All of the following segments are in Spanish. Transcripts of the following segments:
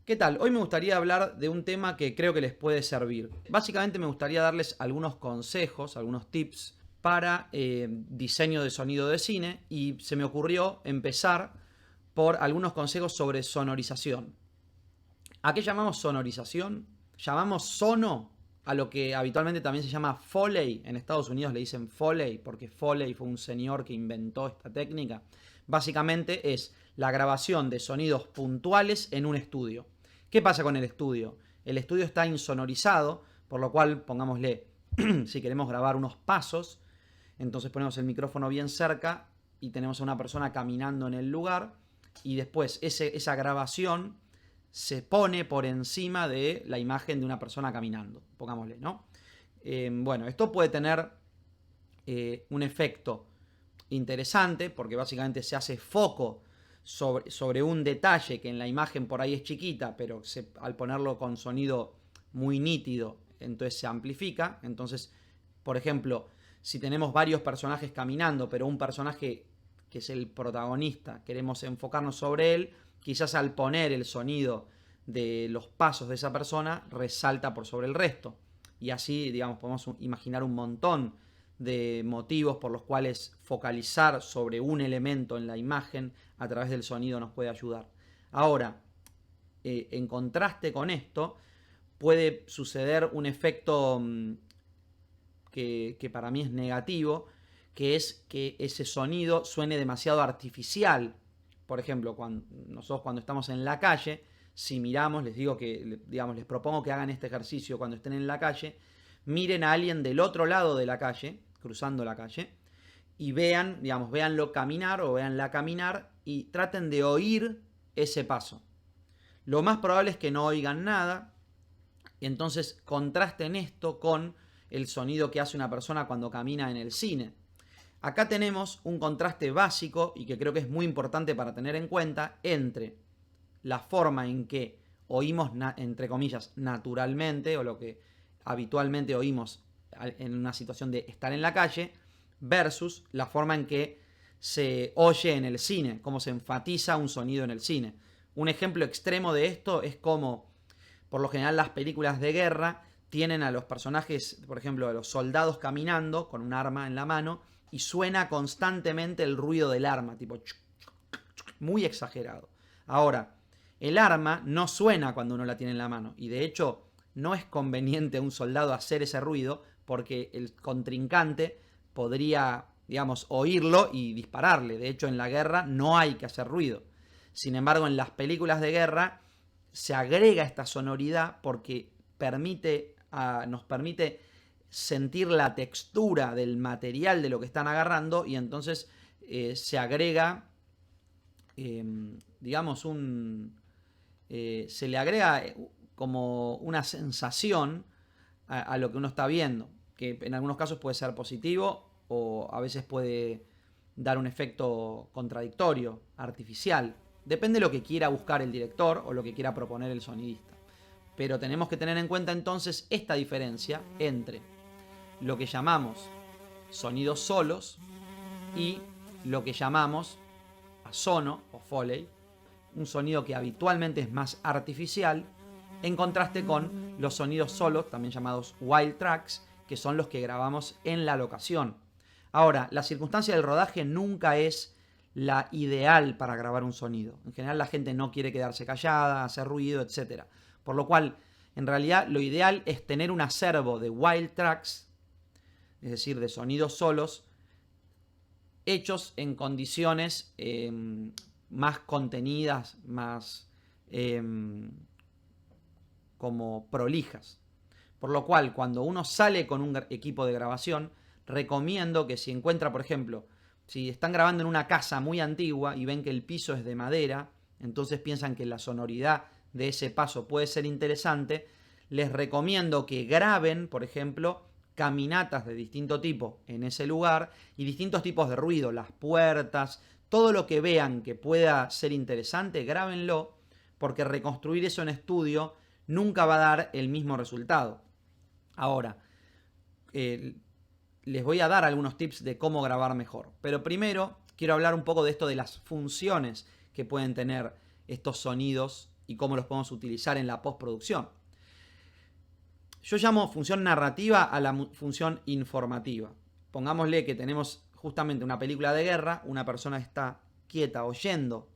¿Qué tal? Hoy me gustaría hablar de un tema que creo que les puede servir. Básicamente me gustaría darles algunos consejos, algunos tips para diseño de sonido de cine y se me ocurrió empezar por algunos consejos sobre sonorización. ¿A qué llamamos sonorización? Llamamos sono a lo que habitualmente también se llama Foley. En Estados Unidos le dicen Foley porque Foley fue un señor que inventó esta técnica. Básicamente es la grabación de sonidos puntuales en un estudio. ¿Qué pasa con el estudio? El estudio está insonorizado, por lo cual, pongámosle, si queremos grabar unos pasos, entonces ponemos el micrófono bien cerca y tenemos a una persona caminando en el lugar y después esa grabación se pone por encima de la imagen de una persona caminando, pongámosle, ¿no? Bueno, esto puede tener un efecto interesante porque básicamente se hace foco sobre un detalle que en la imagen por ahí es chiquita, pero al ponerlo con sonido muy nítido, entonces se amplifica. Entonces, por ejemplo, si tenemos varios personajes caminando, pero un personaje que es el protagonista, queremos enfocarnos sobre él, quizás al poner el sonido de los pasos de esa persona resalta por sobre el resto. Y así, digamos, podemos imaginar un montón de motivos por los cuales focalizar sobre un elemento en la imagen a través del sonido nos puede ayudar. Ahora, en contraste con esto, puede suceder un efecto que para mí es negativo, que es que ese sonido suene demasiado artificial. Por ejemplo, nosotros cuando estamos en la calle, si miramos, les digo que, digamos, les propongo que hagan este ejercicio cuando estén en la calle, miren a alguien del otro lado de la calle, cruzando la calle, y vean, digamos, véanlo caminar o véanla caminar y traten de oír ese paso. Lo más probable es que no oigan nada, y entonces contrasten esto con el sonido que hace una persona cuando camina en el cine. Acá tenemos un contraste básico y que creo que es muy importante para tener en cuenta entre la forma en que oímos, entre comillas, naturalmente, o lo que habitualmente oímos en una situación de estar en la calle, versus la forma en que se oye en el cine, cómo se enfatiza un sonido en el cine. Un ejemplo extremo de esto es como, por lo general, las películas de guerra tienen a los personajes, por ejemplo, a los soldados caminando con un arma en la mano y suena constantemente el ruido del arma, tipo muy exagerado. Ahora, el arma no suena cuando uno la tiene en la mano y de hecho no es conveniente a un soldado hacer ese ruido porque el contrincante podría, digamos, oírlo y dispararle. De hecho, en la guerra no hay que hacer ruido. Sin embargo, en las películas de guerra se agrega esta sonoridad porque nos permite sentir la textura del material de lo que están agarrando y entonces se agrega, digamos, se le agrega como una sensación a lo que uno está viendo, que en algunos casos puede ser positivo o a veces puede dar un efecto contradictorio, artificial. Depende de lo que quiera buscar el director o lo que quiera proponer el sonidista. Pero tenemos que tener en cuenta entonces esta diferencia entre lo que llamamos sonidos solos y lo que llamamos sono o Foley, un sonido que habitualmente es más artificial, en contraste con los sonidos solos, también llamados wild tracks, que son los que grabamos en la locación. Ahora, la circunstancia del rodaje nunca es la ideal para grabar un sonido. En general la gente no quiere quedarse callada, hacer ruido, etc. Por lo cual, en realidad, lo ideal es tener un acervo de wild tracks, es decir, de sonidos solos, hechos en condiciones más contenidas, más como prolijas. Por lo cual, cuando uno sale con un equipo de grabación, recomiendo que si encuentra, por ejemplo, si están grabando en una casa muy antigua y ven que el piso es de madera, entonces piensan que la sonoridad de ese paso puede ser interesante, les recomiendo que graben, por ejemplo, caminatas de distinto tipo en ese lugar y distintos tipos de ruido, las puertas, todo lo que vean que pueda ser interesante, grábenlo, porque reconstruir eso en estudio nunca va a dar el mismo resultado. Ahora, les voy a dar algunos tips de cómo grabar mejor, pero primero quiero hablar un poco de esto de las funciones que pueden tener estos sonidos y cómo los podemos utilizar en la postproducción. Yo llamo función narrativa a la función informativa. Pongámosle que tenemos justamente una película de guerra, una persona está quieta oyendo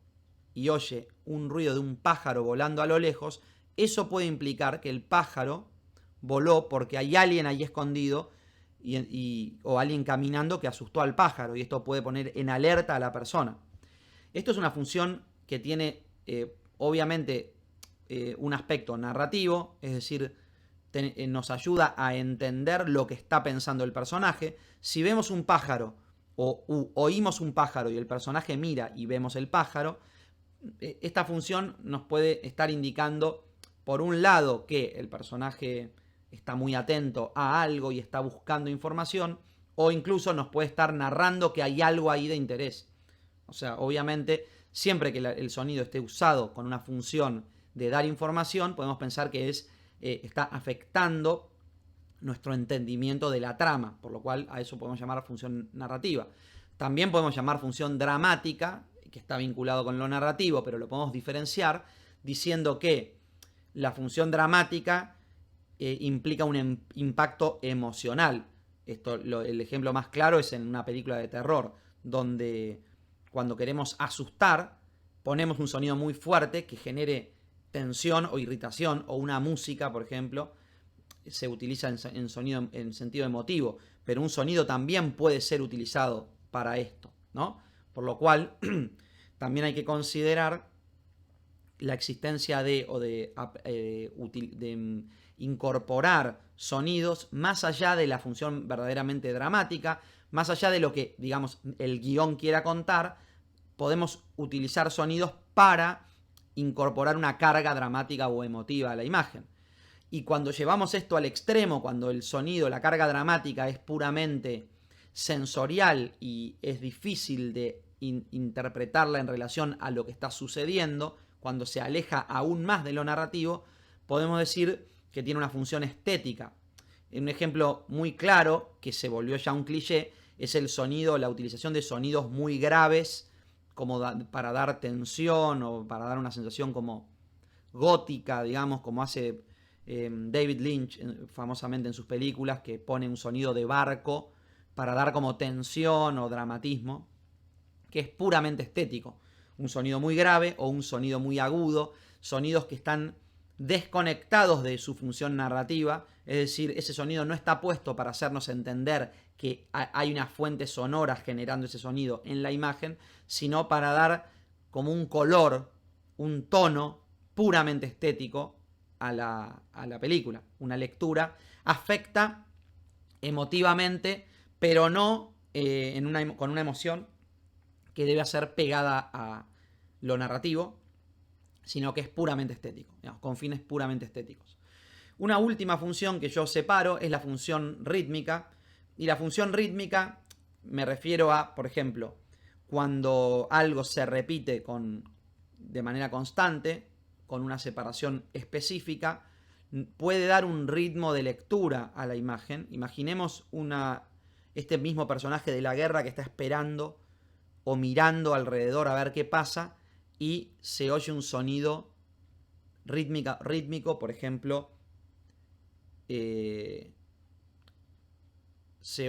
y oye un ruido de un pájaro volando a lo lejos. Eso puede implicar que el pájaro voló porque hay alguien ahí escondido o alguien caminando que asustó al pájaro, y esto puede poner en alerta a la persona. Esto es una función que tiene obviamente un aspecto narrativo, es decir, nos ayuda a entender lo que está pensando el personaje. Si vemos un pájaro o oímos un pájaro y el personaje mira y vemos el pájaro, esta función nos puede estar indicando, por un lado, que el personaje está muy atento a algo y está buscando información, o incluso nos puede estar narrando que hay algo ahí de interés. O sea, obviamente, siempre que el sonido esté usado con una función de dar información, podemos pensar que está afectando nuestro entendimiento de la trama, por lo cual a eso podemos llamar función narrativa. También podemos llamar función dramática, que está vinculado con lo narrativo, pero lo podemos diferenciar diciendo que la función dramática implica un impacto emocional. El ejemplo más claro es en una película de terror, donde cuando queremos asustar, ponemos un sonido muy fuerte que genere tensión o irritación, o una música, por ejemplo, se utiliza en sentido emotivo, pero un sonido también puede ser utilizado para esto, ¿no? Por lo cual, también hay que considerar la existencia de incorporar sonidos más allá de la función verdaderamente dramática, más allá de lo que, digamos, el guión quiera contar. Podemos utilizar sonidos para incorporar una carga dramática o emotiva a la imagen. Y cuando llevamos esto al extremo, cuando el sonido, la carga dramática es puramente sensorial y es difícil de interpretarla en relación a lo que está sucediendo, cuando se aleja aún más de lo narrativo, podemos decir que tiene una función estética. Un ejemplo muy claro, que se volvió ya un cliché, es el sonido, la utilización de sonidos muy graves, como para dar tensión o para dar una sensación como gótica, digamos, como hace David Lynch famosamente en sus películas, que pone un sonido de barco para dar como tensión o dramatismo, que es puramente estético. Un sonido muy grave o un sonido muy agudo, sonidos que están desconectados de su función narrativa, es decir, ese sonido no está puesto para hacernos entender que hay una fuente sonora generando ese sonido en la imagen, sino para dar como un color, un tono puramente estético a la película. Una lectura afecta emotivamente, pero no con una emoción que debe ser pegada a lo narrativo, sino que es puramente estético, digamos, con fines puramente estéticos. Una última función que yo separo es la función rítmica, y la función rítmica me refiero a, por ejemplo, cuando algo se repite de manera constante, con una separación específica, puede dar un ritmo de lectura a la imagen. Imaginemos este mismo personaje de la guerra que está esperando o mirando alrededor a ver qué pasa, y se oye un sonido rítmico, por ejemplo, se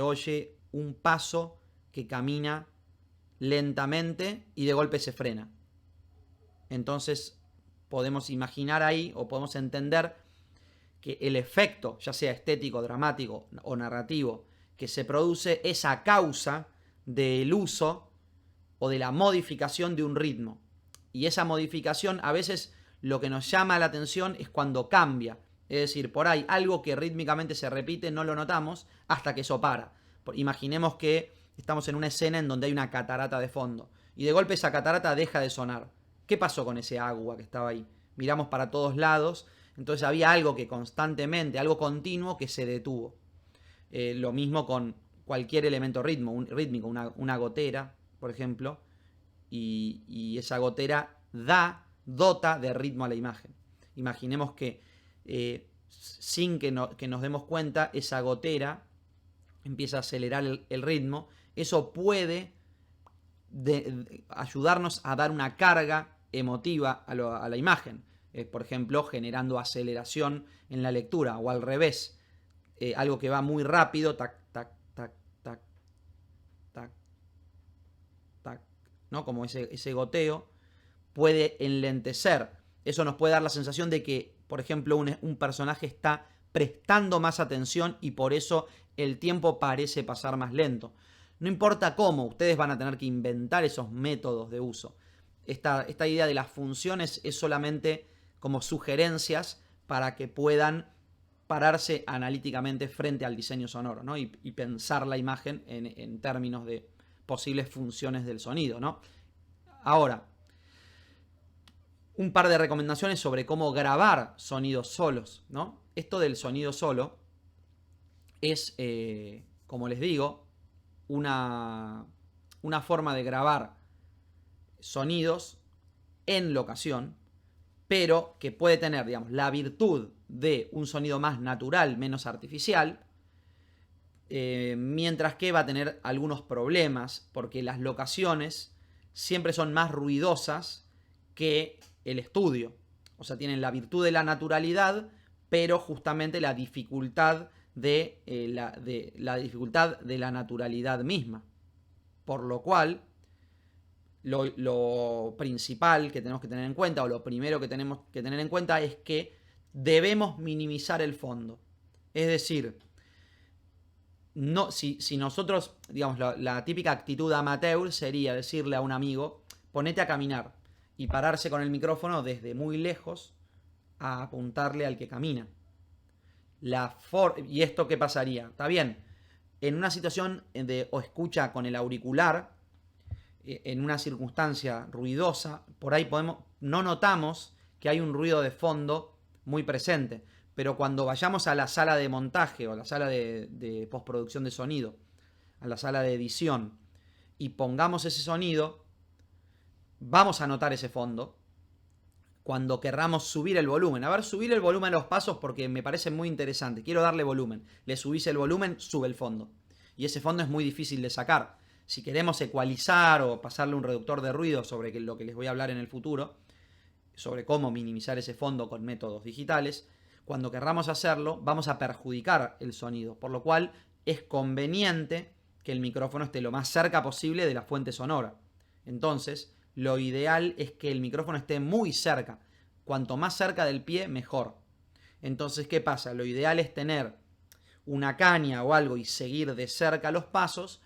oye un paso que camina lentamente y de golpe se frena. Entonces podemos imaginar ahí, o podemos entender que el efecto, ya sea estético, dramático o narrativo, que se produce es a causa del uso o de la modificación de un ritmo. Y esa modificación, a veces lo que nos llama la atención es cuando cambia. Es decir, por ahí algo que rítmicamente se repite no lo notamos hasta que eso para. Imaginemos que estamos en una escena en donde hay una catarata de fondo y de golpe esa catarata deja de sonar. ¿Qué pasó con ese agua que estaba ahí? Miramos para todos lados, entonces había algo que constantemente, algo continuo que se detuvo. Lo mismo con cualquier elemento rítmico, una gotera, por ejemplo, y esa gotera dota de ritmo a la imagen. Imaginemos que sin que nos demos cuenta, esa gotera empieza a acelerar el ritmo. Eso puede ayudarnos a dar una carga emotiva a la imagen. por ejemplo, generando aceleración en la lectura, o al revés, algo que va muy rápido, tac, tac, tac, tac, tac, tac, ¿no? Como ese goteo, puede enlentecer. Eso nos puede dar la sensación de que, por ejemplo, un personaje está prestando más atención y por eso el tiempo parece pasar más lento. No importa cómo, ustedes van a tener que inventar esos métodos de uso. Esta idea de las funciones es solamente como sugerencias para que puedan pararse analíticamente frente al diseño sonoro, ¿no? y pensar la imagen en términos de posibles funciones del sonido, ¿no? Ahora, un par de recomendaciones sobre cómo grabar sonidos solos, ¿no? Esto del sonido solo es, como les digo, una forma de grabar sonidos en locación, pero que puede tener, digamos, la virtud de un sonido más natural, menos artificial, mientras que va a tener algunos problemas, porque las locaciones siempre son más ruidosas que el estudio. O sea, tienen la virtud de la naturalidad, pero justamente la dificultad de la dificultad de la naturalidad misma. Por lo cual, lo principal que tenemos que tener en cuenta, o lo primero que tenemos que tener en cuenta, es que debemos minimizar el fondo. Es decir, no, si nosotros, digamos, la típica actitud amateur sería decirle a un amigo, ponete a caminar, y pararse con el micrófono desde muy lejos a apuntarle al que camina. ¿Y esto qué pasaría? Está bien, en una situación o escucha con el auricular, en una circunstancia ruidosa, por ahí no notamos que hay un ruido de fondo muy presente, pero cuando vayamos a la sala de montaje o a la sala de postproducción de sonido, a la sala de edición, y pongamos ese sonido, vamos a notar ese fondo cuando querramos subir el volumen. A ver, subir el volumen a los pasos porque me parece muy interesante. Quiero darle volumen. Le subís el volumen, sube el fondo. Y ese fondo es muy difícil de sacar. Si queremos ecualizar o pasarle un reductor de ruido sobre lo que les voy a hablar en el futuro, sobre cómo minimizar ese fondo con métodos digitales, cuando querramos hacerlo, vamos a perjudicar el sonido. Por lo cual es conveniente que el micrófono esté lo más cerca posible de la fuente sonora. Entonces, lo ideal es que el micrófono esté muy cerca. Cuanto más cerca del pie, mejor. Entonces, ¿qué pasa? Lo ideal es tener una caña o algo y seguir de cerca los pasos,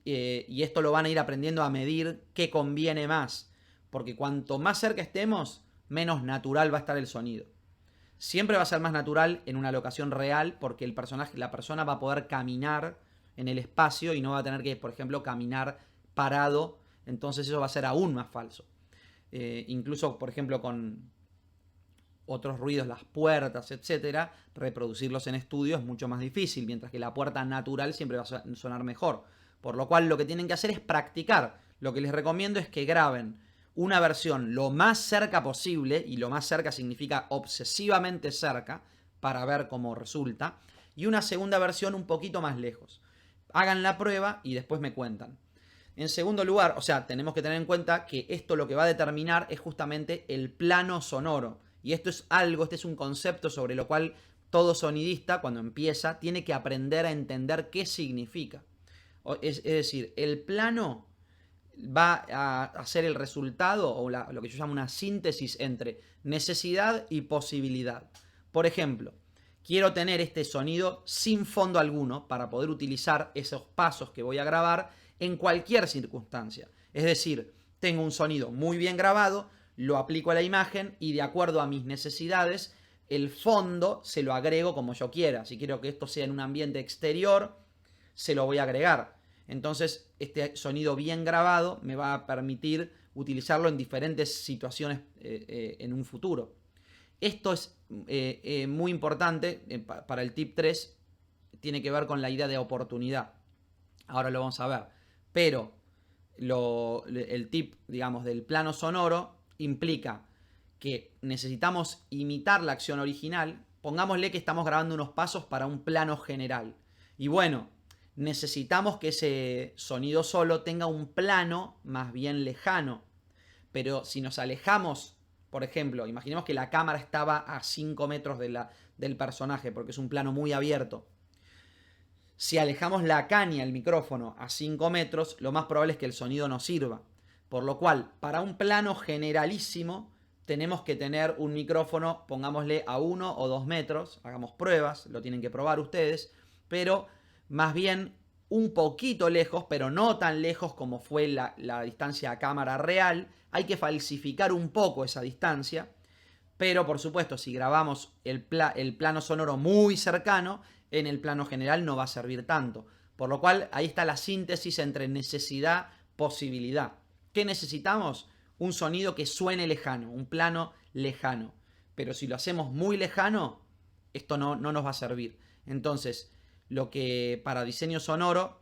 y esto lo van a ir aprendiendo a medir qué conviene más. Porque cuanto más cerca estemos, menos natural va a estar el sonido. Siempre va a ser más natural en una locación real porque la persona va a poder caminar en el espacio y no va a tener que, por ejemplo, caminar parado. Entonces eso va a ser aún más falso. Incluso, por ejemplo, con otros ruidos, las puertas, etcétera, reproducirlos en estudio es mucho más difícil, mientras que la puerta natural siempre va a sonar mejor. Por lo cual lo que tienen que hacer es practicar. Lo que les recomiendo es que graben una versión lo más cerca posible, y lo más cerca significa obsesivamente cerca, para ver cómo resulta, y una segunda versión un poquito más lejos. Hagan la prueba y después me cuentan. En segundo lugar, o sea, tenemos que tener en cuenta que esto lo que va a determinar es justamente el plano sonoro. Y esto es este es un concepto sobre lo cual todo sonidista, cuando empieza, tiene que aprender a entender qué significa. Es decir, el plano va a ser el resultado, o lo que yo llamo una síntesis entre necesidad y posibilidad. Por ejemplo, quiero tener este sonido sin fondo alguno para poder utilizar esos pasos que voy a grabar en cualquier circunstancia. Es decir, tengo un sonido muy bien grabado, lo aplico a la imagen y de acuerdo a mis necesidades, el fondo se lo agrego como yo quiera. Si quiero que esto sea en un ambiente exterior, se lo voy a agregar. Entonces, este sonido bien grabado me va a permitir utilizarlo en diferentes situaciones en un futuro. Esto es muy importante para el tip 3, tiene que ver con la idea de oportunidad. Ahora lo vamos a ver. Pero el tip, digamos, del plano sonoro implica que necesitamos imitar la acción original. Pongámosle que estamos grabando unos pasos para un plano general. Y bueno, necesitamos que ese sonido solo tenga un plano más bien lejano. Pero si nos alejamos, por ejemplo, imaginemos que la cámara estaba a 5 metros del personaje, porque es un plano muy abierto. Si alejamos la caña, el micrófono, a 5 metros, lo más probable es que el sonido no sirva. Por lo cual, para un plano generalísimo, tenemos que tener un micrófono, pongámosle a 1 o 2 metros, hagamos pruebas, lo tienen que probar ustedes, pero más bien un poquito lejos, pero no tan lejos como fue la distancia a cámara real. Hay que falsificar un poco esa distancia, pero por supuesto, si grabamos el plano sonoro muy cercano, en el plano general no va a servir tanto. Por lo cual, ahí está la síntesis entre necesidad, posibilidad. ¿Qué necesitamos? Un sonido que suene lejano, un plano lejano. Pero si lo hacemos muy lejano, esto no nos va a servir. Entonces, lo que para diseño sonoro,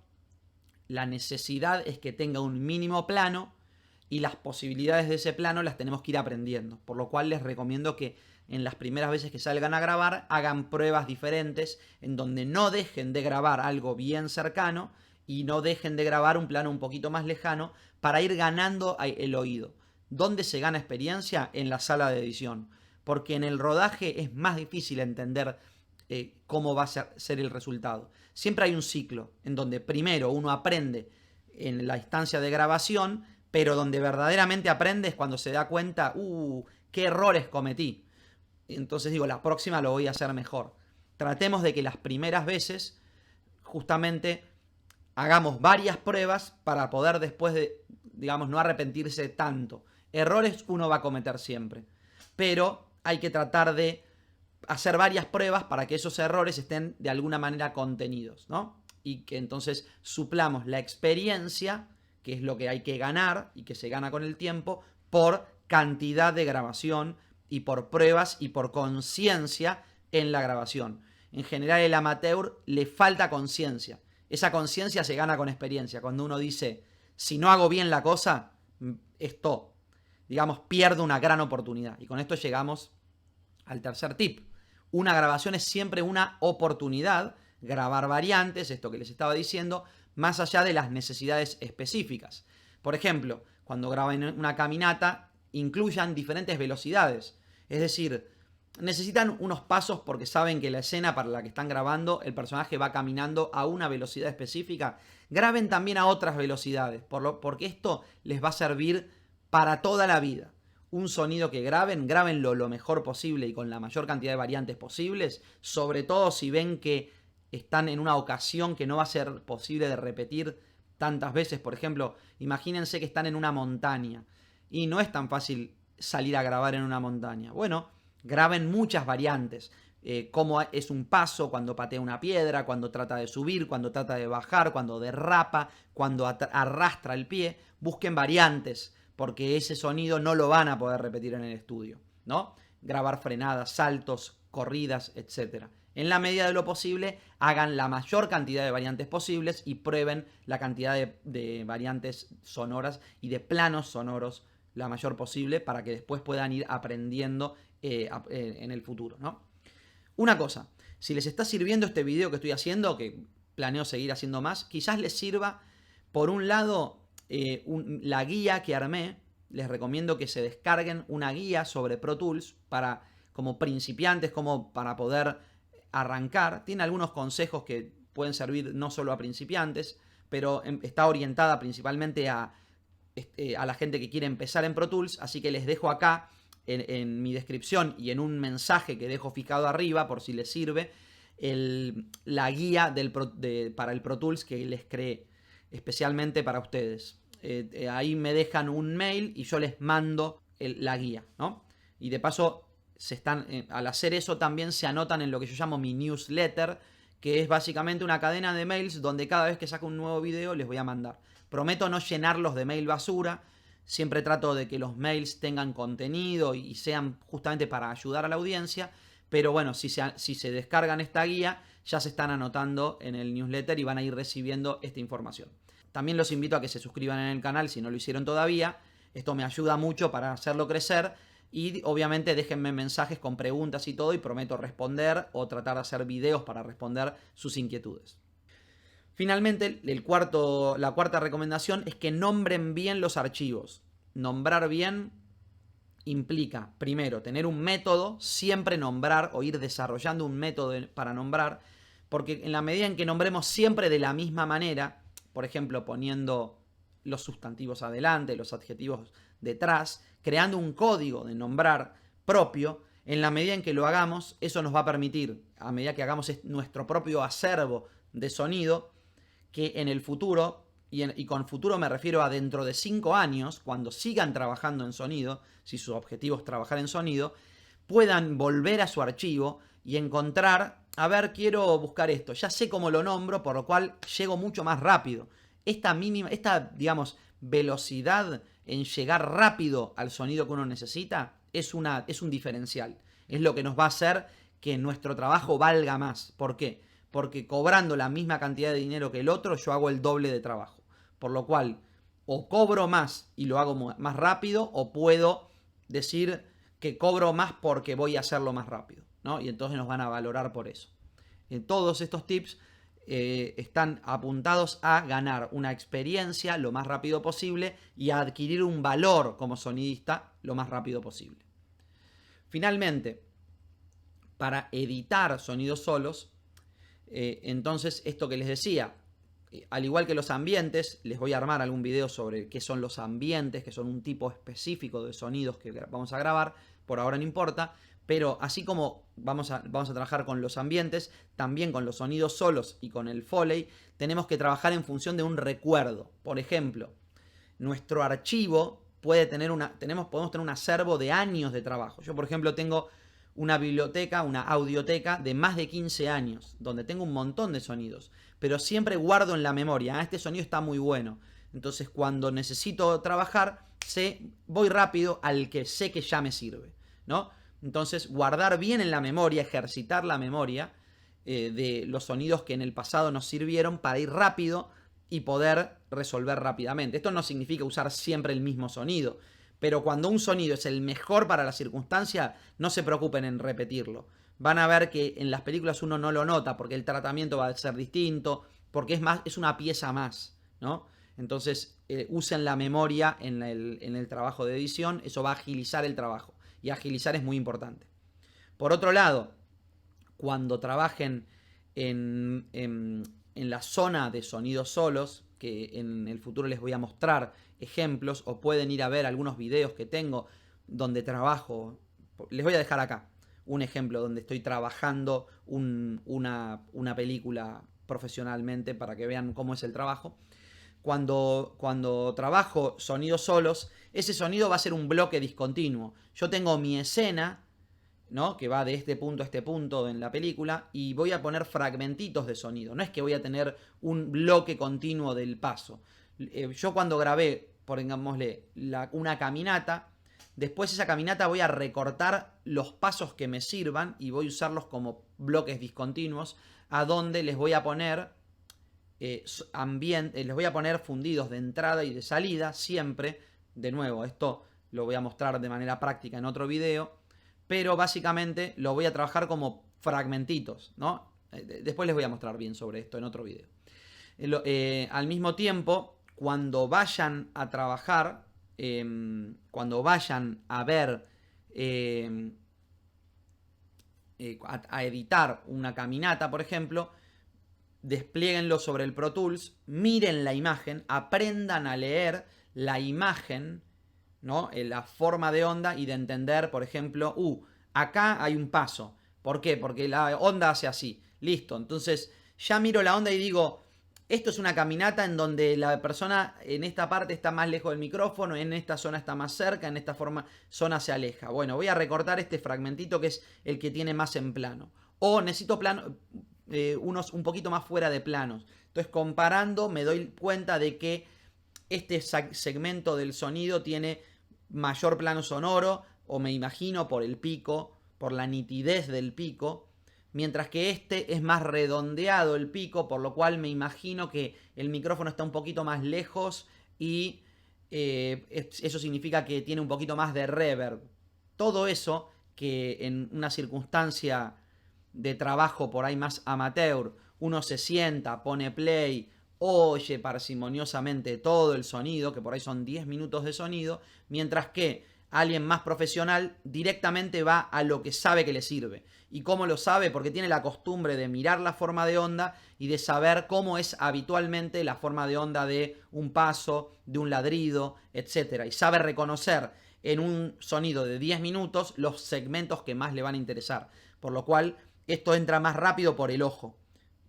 la necesidad es que tenga un mínimo plano y las posibilidades de ese plano las tenemos que ir aprendiendo. Por lo cual les recomiendo que en las primeras veces que salgan a grabar hagan pruebas diferentes en donde no dejen de grabar algo bien cercano y no dejen de grabar un plano un poquito más lejano para ir ganando el oído. ¿Dónde se gana experiencia? En la sala de edición. Porque en el rodaje es más difícil entender cómo va a ser el resultado. Siempre hay un ciclo en donde primero uno aprende en la instancia de grabación, pero donde verdaderamente aprende es cuando se da cuenta, qué errores cometí. Entonces digo, la próxima lo voy a hacer mejor. Tratemos de que las primeras veces justamente hagamos varias pruebas para poder después digamos, no arrepentirse tanto. Errores uno va a cometer siempre, pero hay que tratar de hacer varias pruebas para que esos errores estén de alguna manera contenidos, ¿no? Y que entonces suplamos la experiencia, que es lo que hay que ganar y que se gana con el tiempo, por cantidad de grabación y por pruebas y por conciencia en la grabación. En general, el amateur le falta conciencia. Esa conciencia se gana con experiencia. Cuando uno dice, si no hago bien la cosa, esto, digamos, pierdo una gran oportunidad. Y con esto llegamos al tercer tip. Una grabación es siempre una oportunidad, grabar variantes, esto que les estaba diciendo, más allá de las necesidades específicas. Por ejemplo, cuando graben una caminata, incluyan diferentes velocidades. Es decir, necesitan unos pasos porque saben que la escena para la que están grabando, el personaje va caminando a una velocidad específica. Graben también a otras velocidades, porque esto les va a servir para toda la vida. Un sonido que grábenlo lo mejor posible y con la mayor cantidad de variantes posibles, sobre todo si ven que están en una ocasión que no va a ser posible de repetir tantas veces. Por ejemplo, imagínense que están en una montaña y no es tan fácil salir a grabar en una montaña. Bueno, graben muchas variantes. Cómo es un paso cuando patea una piedra, cuando trata de subir, cuando trata de bajar, cuando derrapa, cuando arrastra el pie. Busquen variantes, porque ese sonido no lo van a poder repetir en el estudio, ¿no? Grabar frenadas, saltos, corridas, etc. En la medida de lo posible, hagan la mayor cantidad de variantes posibles y prueben la cantidad de variantes sonoras y de planos sonoros la mayor posible para que después puedan ir aprendiendo en el futuro, ¿no? Una cosa, si les está sirviendo este video que estoy haciendo, que planeo seguir haciendo más, quizás les sirva, por un lado, la guía que armé. Les recomiendo que se descarguen una guía sobre Pro Tools como principiantes, como para poder arrancar. Tiene algunos consejos que pueden servir no solo a principiantes, pero está orientada principalmente a la gente que quiere empezar en Pro Tools, así que les dejo acá en mi descripción y en un mensaje que dejo fijado arriba por si les sirve la guía para el Pro Tools que les creé especialmente para ustedes. Ahí me dejan un mail y yo les mando la guía, ¿no? Y de paso, al hacer eso también se anotan en lo que yo llamo mi newsletter, que es básicamente una cadena de mails donde cada vez que saco un nuevo video les voy a mandar. Prometo no llenarlos de mail basura. Siempre trato de que los mails tengan contenido y sean justamente para ayudar a la audiencia. Pero bueno, si se descargan esta guía, ya se están anotando en el newsletter y van a ir recibiendo esta información. También los invito a que se suscriban en el canal si no lo hicieron todavía. Esto me ayuda mucho para hacerlo crecer. Y obviamente déjenme mensajes con preguntas y todo y prometo responder o tratar de hacer videos para responder sus inquietudes. Finalmente, la cuarta recomendación es que nombren bien los archivos. Nombrar bien implica, primero, tener un método, siempre nombrar o ir desarrollando un método para nombrar, porque en la medida en que nombremos siempre de la misma manera, por ejemplo, poniendo los sustantivos adelante, los adjetivos detrás, creando un código de nombrar propio, en la medida en que lo hagamos, eso nos va a permitir, a medida que hagamos nuestro propio acervo de sonido, que en el futuro, y con futuro me refiero a dentro de 5 años, cuando sigan trabajando en sonido, si su objetivo es trabajar en sonido, puedan volver a su archivo y encontrar, a ver, quiero buscar esto, ya sé cómo lo nombro, por lo cual llego mucho más rápido. Esta digamos, velocidad en llegar rápido al sonido que uno necesita es un diferencial. Es lo que nos va a hacer que nuestro trabajo valga más. ¿Por qué? Porque cobrando la misma cantidad de dinero que el otro, yo hago el doble de trabajo. Por lo cual, o cobro más y lo hago más rápido, o puedo decir que cobro más porque voy a hacerlo más rápido, ¿no? Y entonces nos van a valorar por eso. Todos estos tips están apuntados a ganar una experiencia lo más rápido posible y a adquirir un valor como sonidista lo más rápido posible. Finalmente, para editar sonidos solos, entonces esto que les decía, al igual que los ambientes, les voy a armar algún video sobre qué son los ambientes, que son un tipo específico de sonidos que vamos a grabar, por ahora no importa, pero así como vamos a trabajar con los ambientes, también con los sonidos solos y con el Foley, tenemos que trabajar en función de un recuerdo. Por ejemplo, nuestro archivo podemos tener un acervo de años de trabajo. Yo, por ejemplo, tengo una biblioteca, una audioteca de más de 15 años, donde tengo un montón de sonidos, pero siempre guardo en la memoria, este sonido está muy bueno. Entonces, cuando necesito trabajar, voy rápido al que sé que ya me sirve, ¿no? Entonces, guardar bien en la memoria, ejercitar la memoria de los sonidos que en el pasado nos sirvieron para ir rápido y poder resolver rápidamente. Esto no significa usar siempre el mismo sonido, pero cuando un sonido es el mejor para la circunstancia, no se preocupen en repetirlo. Van a ver que en las películas uno no lo nota porque el tratamiento va a ser distinto, porque es una pieza más, ¿no? Entonces, usen la memoria en el trabajo de edición, eso va a agilizar el trabajo. Y agilizar es muy importante. Por otro lado, cuando trabajen en la zona de sonidos solos, que en el futuro les voy a mostrar ejemplos, o pueden ir a ver algunos videos que tengo donde trabajo. Les voy a dejar acá un ejemplo donde estoy trabajando una película profesionalmente para que vean cómo es el trabajo. Cuando trabajo sonidos solos, ese sonido va a ser un bloque discontinuo. Yo tengo mi escena, ¿no?, que va de este punto a este punto en la película, y voy a poner fragmentitos de sonido. No es que voy a tener un bloque continuo del paso. Yo cuando grabé, pongámosle, una caminata, después esa caminata voy a recortar los pasos que me sirvan y voy a usarlos como bloques discontinuos, a donde les voy a poner les voy a poner fundidos de entrada y de salida siempre. De nuevo, esto lo voy a mostrar de manera práctica en otro video, pero básicamente lo voy a trabajar como fragmentitos, ¿no? Después les voy a mostrar bien sobre esto en otro video. Al mismo tiempo, cuando vayan a trabajar, cuando vayan a ver, a editar una caminata, por ejemplo, desplieguenlo sobre el Pro Tools, miren la imagen, aprendan a leer la imagen, ¿no?, la forma de onda, y de entender, por ejemplo, acá hay un paso. ¿Por qué? Porque la onda hace así. Listo. Entonces, ya miro la onda y digo, esto es una caminata en donde la persona en esta parte está más lejos del micrófono, en esta zona está más cerca, en esta zona se aleja. Bueno, voy a recortar este fragmentito que es el que tiene más en plano. O necesito unos un poquito más fuera de planos. Entonces, comparando, me doy cuenta de que este segmento del sonido tiene mayor plano sonoro, o me imagino por el pico, por la nitidez del pico, mientras que este es más redondeado el pico, por lo cual me imagino que el micrófono está un poquito más lejos y eso significa que tiene un poquito más de reverb. Todo eso que en una circunstancia de trabajo por ahí más amateur, uno se sienta, pone play, oye parsimoniosamente todo el sonido, que por ahí son 10 minutos de sonido, mientras que alguien más profesional directamente va a lo que sabe que le sirve. ¿Y cómo lo sabe? Porque tiene la costumbre de mirar la forma de onda y de saber cómo es habitualmente la forma de onda de un paso, de un ladrido, etc. Y sabe reconocer en un sonido de 10 minutos los segmentos que más le van a interesar. Por lo cual, esto entra más rápido por el ojo.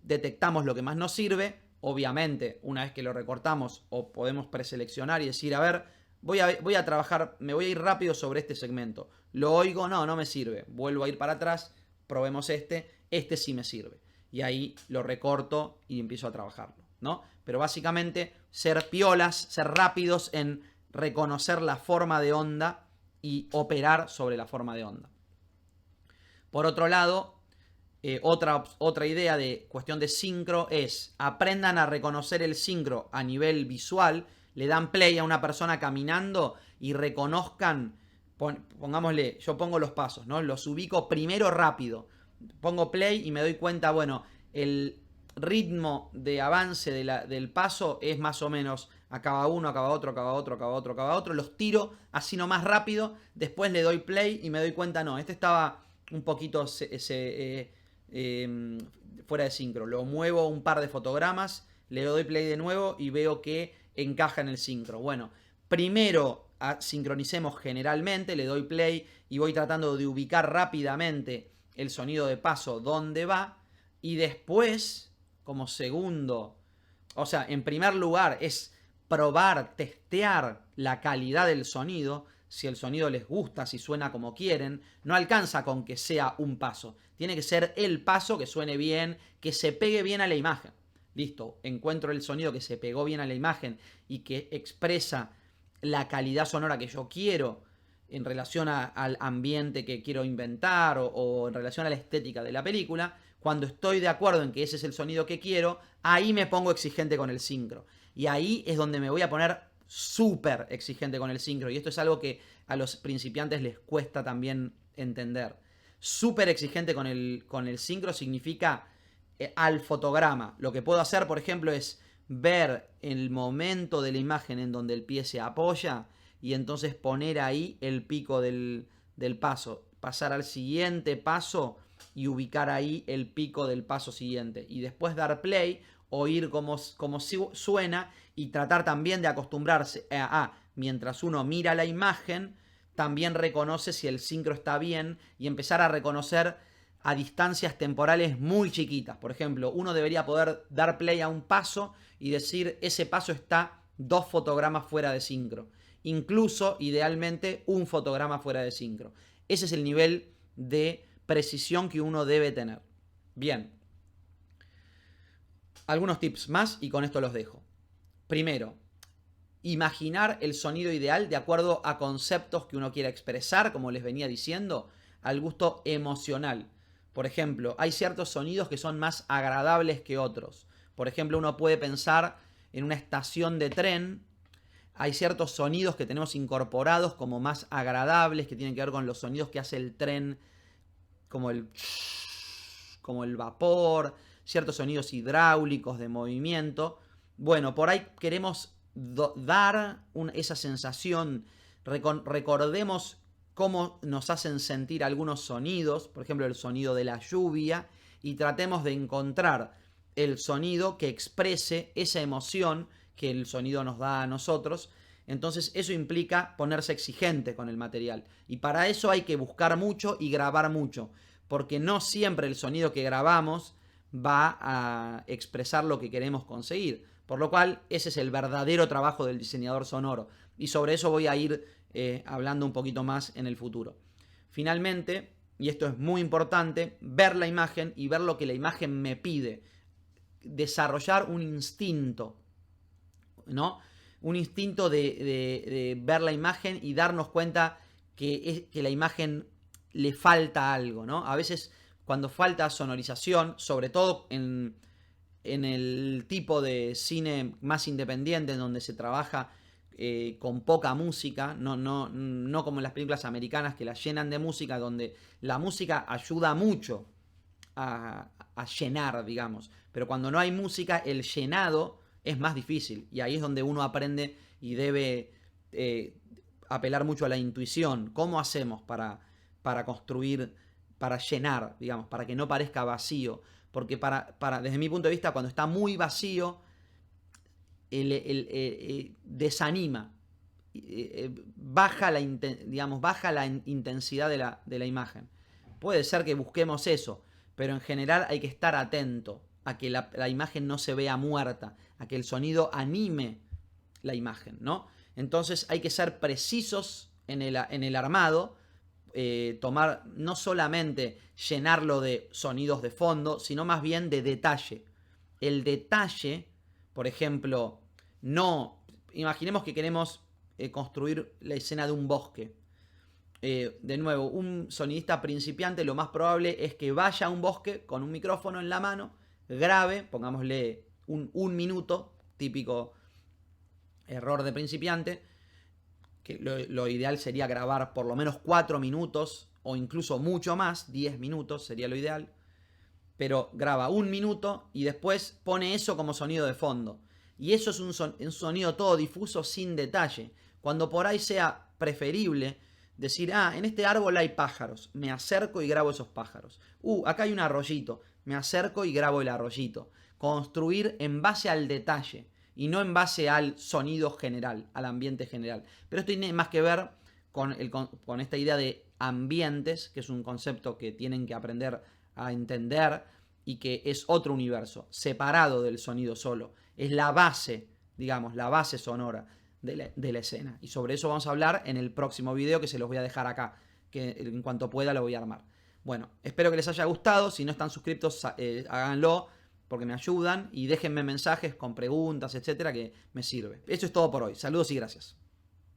Detectamos lo que más nos sirve. Obviamente, una vez que lo recortamos, o podemos preseleccionar y decir, a ver, voy a trabajar, me voy a ir rápido sobre este segmento. Lo oigo, no me sirve. Vuelvo a ir para atrás, probemos este sí me sirve. Y ahí lo recorto y empiezo a trabajarlo, ¿no? Pero básicamente ser piolas, ser rápidos en reconocer la forma de onda y operar sobre la forma de onda. Por otro lado, otra idea de cuestión de sincro es aprendan a reconocer el sincro a nivel visual. Le dan play a una persona caminando y reconozcan, pongámosle, yo pongo los pasos, ¿no? Los ubico primero rápido. Pongo play y me doy cuenta, bueno, el ritmo de avance del paso es más o menos acaba uno, acaba otro, acaba otro, acaba otro, acaba otro. Los tiro así nomás rápido. Después le doy play y me doy cuenta, no, este estaba un poquito fuera de sincro. Lo muevo un par de fotogramas, le doy play de nuevo y veo que encaja en el sincro. Bueno, primero sincronicemos generalmente, le doy play y voy tratando de ubicar rápidamente el sonido de paso donde va. Y después, como segundo, o sea, en primer lugar es probar, testear la calidad del sonido, si el sonido les gusta, si suena como quieren. No alcanza con que sea un paso, tiene que ser el paso que suene bien, que se pegue bien a la imagen. Listo, encuentro el sonido que se pegó bien a la imagen y que expresa la calidad sonora que yo quiero en relación al ambiente que quiero inventar o en relación a la estética de la película. Cuando estoy de acuerdo en que ese es el sonido que quiero, ahí me pongo exigente con el sincro. Y ahí es donde me voy a poner súper exigente con el sincro. Y esto es algo que a los principiantes les cuesta también entender. Súper exigente con el sincro significa al fotograma. Lo que puedo hacer, por ejemplo, es ver el momento de la imagen en donde el pie se apoya y entonces poner ahí el pico del paso. Pasar al siguiente paso y ubicar ahí el pico del paso siguiente. Y después dar play, oír cómo suena y tratar también de acostumbrarse mientras uno mira la imagen, también reconoce si el sincro está bien y empezar a reconocer a distancias temporales muy chiquitas. Por ejemplo, uno debería poder dar play a un paso y decir ese paso está 2 fotogramas fuera de sincro. Incluso, idealmente, un fotograma fuera de sincro. Ese es el nivel de precisión que uno debe tener. Bien. Algunos tips más y con esto los dejo. Primero, imaginar el sonido ideal de acuerdo a conceptos que uno quiera expresar, como les venía diciendo, al gusto emocional. Por ejemplo, hay ciertos sonidos que son más agradables que otros. Por ejemplo, uno puede pensar en una estación de tren. Hay ciertos sonidos que tenemos incorporados como más agradables, que tienen que ver con los sonidos que hace el tren, como el vapor, ciertos sonidos hidráulicos de movimiento. Bueno, por ahí queremos dar esa sensación. Recordemos cómo nos hacen sentir algunos sonidos, por ejemplo el sonido de la lluvia, y tratemos de encontrar el sonido que exprese esa emoción que el sonido nos da a nosotros. Entonces eso implica ponerse exigente con el material. Y para eso hay que buscar mucho y grabar mucho. Porque no siempre el sonido que grabamos va a expresar lo que queremos conseguir. Por lo cual ese es el verdadero trabajo del diseñador sonoro. Y sobre eso voy a ir hablando un poquito más en el futuro. Finalmente, y esto es muy importante, ver la imagen y ver lo que la imagen me pide. Desarrollar un instinto, ¿no? Un instinto de ver la imagen y darnos cuenta que la imagen le falta algo, ¿no? A veces cuando falta sonorización, sobre todo en el tipo de cine más independiente, en donde se trabaja con poca música, no como en las películas americanas que las llenan de música, donde la música ayuda mucho a llenar, digamos. Pero cuando no hay música, el llenado es más difícil. Y ahí es donde uno aprende y debe apelar mucho a la intuición. ¿Cómo hacemos para construir, para llenar, digamos, para que no parezca vacío? Porque desde mi punto de vista, cuando está muy vacío, desanima, baja la intensidad de la imagen. Puede ser que busquemos eso, pero en general hay que estar atento a que la imagen no se vea muerta, a que el sonido anime la imagen, ¿no? Entonces hay que ser precisos en el armado, tomar, no solamente llenarlo de sonidos de fondo, sino más bien de detalle. El detalle, por ejemplo, imaginemos que queremos construir la escena de un bosque. De nuevo, un sonidista principiante lo más probable es que vaya a un bosque con un micrófono en la mano, grabe, pongámosle un minuto, típico error de principiante, que lo ideal sería grabar por lo menos 4 minutos o incluso mucho más, 10 minutos sería lo ideal, pero graba 1 minuto y después pone eso como sonido de fondo. Y eso es un sonido todo difuso sin detalle, cuando por ahí sea preferible decir, en este árbol hay pájaros, me acerco y grabo esos pájaros. Acá hay un arroyito, me acerco y grabo el arroyito. Construir en base al detalle y no en base al sonido general, al ambiente general. Pero esto tiene más que ver con esta idea de ambientes, que es un concepto que tienen que aprender a entender y que es otro universo, separado del sonido solo. Es la base, digamos, la base sonora de la escena. Y sobre eso vamos a hablar en el próximo video, que se los voy a dejar acá, que en cuanto pueda lo voy a armar. Bueno, espero que les haya gustado. Si no están suscriptos, háganlo, porque me ayudan. Y déjenme mensajes con preguntas, etcétera, que me sirve. Eso es todo por hoy. Saludos y gracias.